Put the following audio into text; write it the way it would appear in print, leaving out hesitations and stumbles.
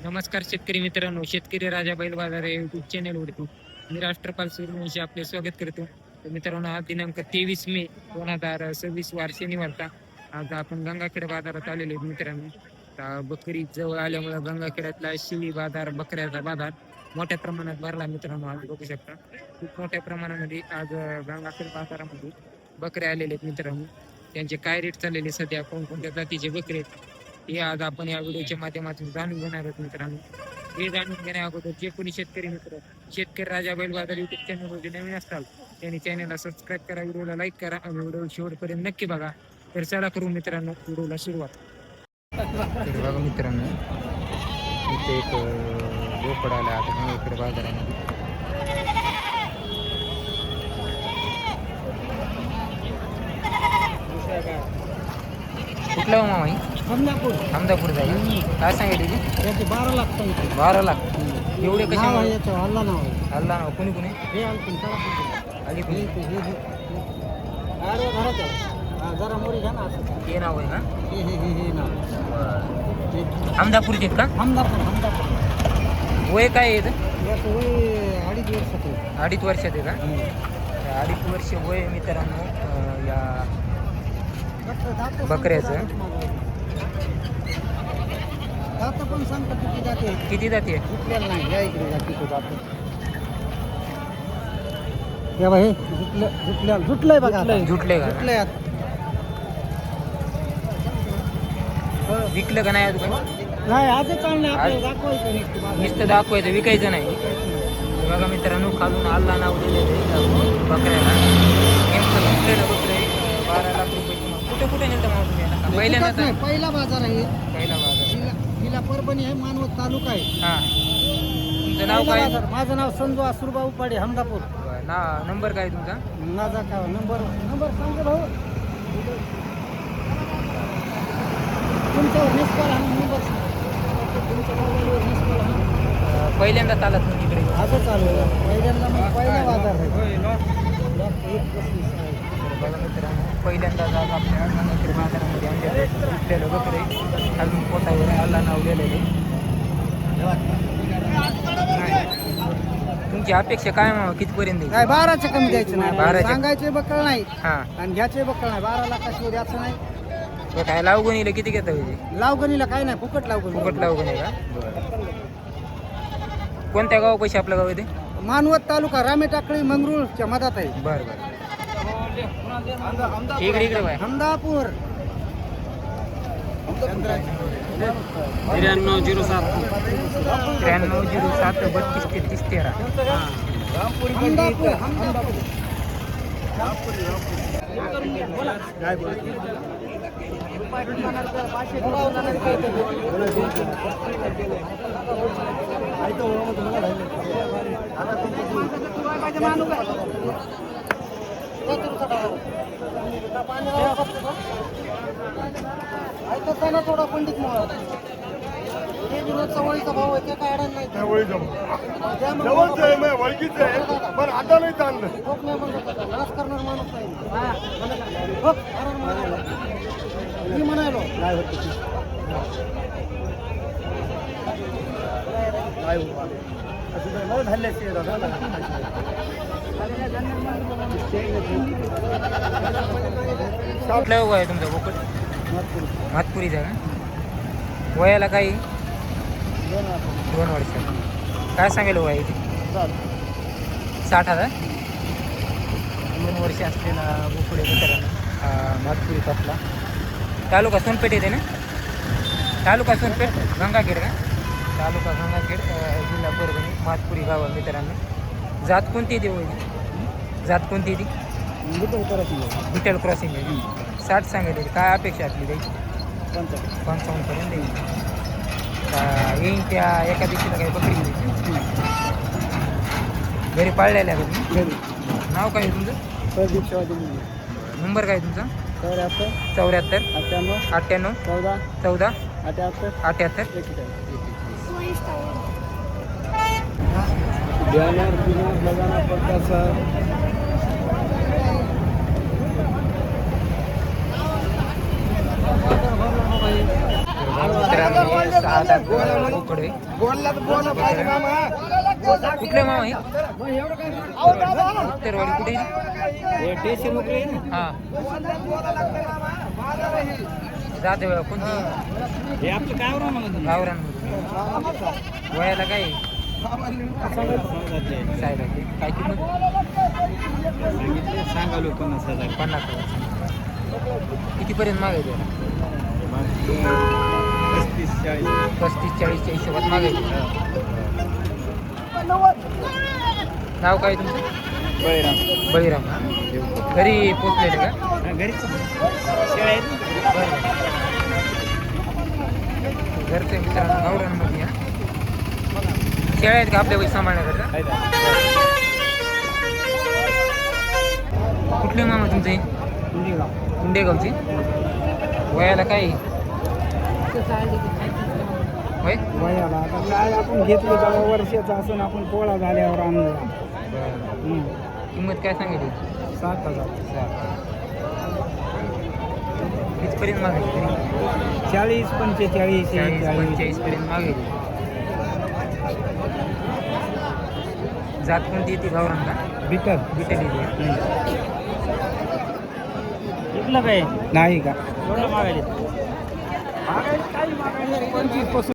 नमस्कार शेतकरी मित्रांनो, शेतकरी राजा बैल बाजार या युट्यूब चॅनलवरती मी राष्ट्रपाल सूर्यवंशी आपले स्वागत करतो. तर मित्रांनो, आज दिनांक 23 मे 2026 वार शनिवारचा आज आपण गंगाखेड बाजारात आलेले आहेत मित्रांनो. बकरी जवळ आल्यामुळे गंगाखेड्यातला शिळी बाजार, बकऱ्याचा बाजार मोठ्या प्रमाणात भरला मित्रांनो. आज बघू शकता खूप मोठ्या प्रमाणामध्ये आज गंगाखेड बाजारामध्ये बकरे आलेले आहेत मित्रांनो. त्यांचे काय रेट चाललेले सध्या, कोणकोणत्या जातीचे बकरे आहेत हे आज आपण या व्हिडिओच्या माध्यमातून जाणून घेणार आहोत मित्रांनो. हे जाणून घेण्या अगोदर जे कोणी शेतकरी मित्र शेतकरी राजा बैल बाजार युट्यूब चॅनलमध्ये नवीन असताल त्यांनी चॅनलला सबस्क्राईब करा, व्हिडिओला लाईक करा आणि व्हिडिओ शेवटपर्यंत नक्की बघा. तर चला करू मित्रांनो व्हिडिओला सुरुवात. तर बघा मित्रांनो, इथे एक बोकड आला आता इकडे बाजारामध्ये. कुठला हो मामा? अहमदापूर जागा. काय सांगितले त्याचे 12 लाख. 12 लाख एवढे कसे? अल्ला नाव. कोणी कोणी आली हे नाव आहे का? अहमदापूरचे का? वय काय आहे? 2.5 वर्षात आहे का? 2.5 वर्ष वय मित्रांनो या बकऱ्याचं. किती जाते? झुटले का? विकलं का नाही? नुसतं दाखवायचं, विकायचं नाही. बघा मित्रांनो, खालून अल्ला नाव दिलेलं बकऱ्याला. नेमकं बकरे 12 लाख रुपये. कुठे कुठे नेलं मग तुम्ही? पहिला बाजार आहे. पहिला बाजार. जिल्हा परभणी आहे, मानवत तालुका आहे. हा, तुमचं नाव काय? माझं नाव संजू आसुरबा उपाडे, हमदापूर. नंबर काय तुमचा? माझा का नंबर सांगा भाऊ. तुमच्यावर मिस कॉल आणि नंबर तुमच्या मोबाईलवर मिस कॉल आहे. पहिल्यांदा चालत तुम्ही इकडे? असं चालू आहे पहिल्यांदा. मग पहिला बाजार आहे. बघा मित्रांनो, पहिल्यांदा जाग आपल्या गंगाखेड बाजारामध्ये आणलेलं बकरे खालून पोटावर अल्ला नाव लिहिलेले. तुमची अपेक्षा काय मग कितीपर्यंत? नाही, 12च्या कमी द्यायचं नाही. 12च्या सांगायचे बक्कळ नाही हां, आणि घ्यायचे बक्कळ नाही. 12 लाखाशिवाय द्यायचं नाही. काय लावगणीला किती घेता पाहिजे? लावगणीला काय नाही, फुकट लावगणी. फुकट लावगणी का? कोणत्या गाव पैसे आपलं गाव येते? मानवत तालुका, रामे टाकळी, मंगरुळच्या मधात आहे. बरं बरं. इकडे बाय. हमदापूर. 9307 32 33 13. थोडा पंडित चवळीचा भाव आहे, ते काय अडण नाही. पण आता नाही चांगलं. नाश करणार माणूस नाही. मी म्हणालो काय होत कुठल्या गाव आहे तुमचं बोकड? मातपुरीचा का? वयाला काही 2 वर्ष. काय सांगेल वय इथे? 60,000. 2 वर्ष असलेला बोकड आहे मित्रांनो, मातपुरी पाटला. तालुका सोनपेठ येते ना? तालुका सोनपेठ, गंगाखेड का? तालुका गंगाखेड, जिल्हा परभणी, मातपुरी गाव मित्रांनो. जात कोणती येते वय? जात कोणती येते? विठ्ठल क्रॉसिंग आहे. 60 सांगितले. काय अपेक्षा आपली द्यायची? 55पर्यंत येईल. येईन त्या एका दिवशीला काही बकरी घ्यायची घरी पाळलेल्या का तुम्ही? नाव काय तुमचं? नंबर काय तुमचा? 74 98 14 78 लगाना पड़ता सर. मित्रांनो हे 6 दात बोकडे. कुठले मामा हे उत्तरवाडी कुठे हा जाते कोणती गावरान वयाला काय काय किंमत सांगालो 50,000 50,000 कितीपर्यंत मागायचे 35-40च्या हिशोबात मागायचे. नाव काय तुमचं बळीराम घरी पोचलेले का घरचे मित्रांनो गावरांमध्ये या शेळ्या आहेत का आपल्या पैसे सांभाळण्याकरता कुठले मामा तुमचे कुंडेगावचे वयाला काय होय वयाला आता काय आपण घेतलं तेव्हा वर्षाचं असून आपण पोळा झाल्यावर आणलं किंमत काय सांगितली 7,000 कितपर्यंत मागायची 40, 45, 45 पर्यंत मागायची. जात कोणती येते गावरान का बिटर बिटेल येते नाही का मागायला 25 पासून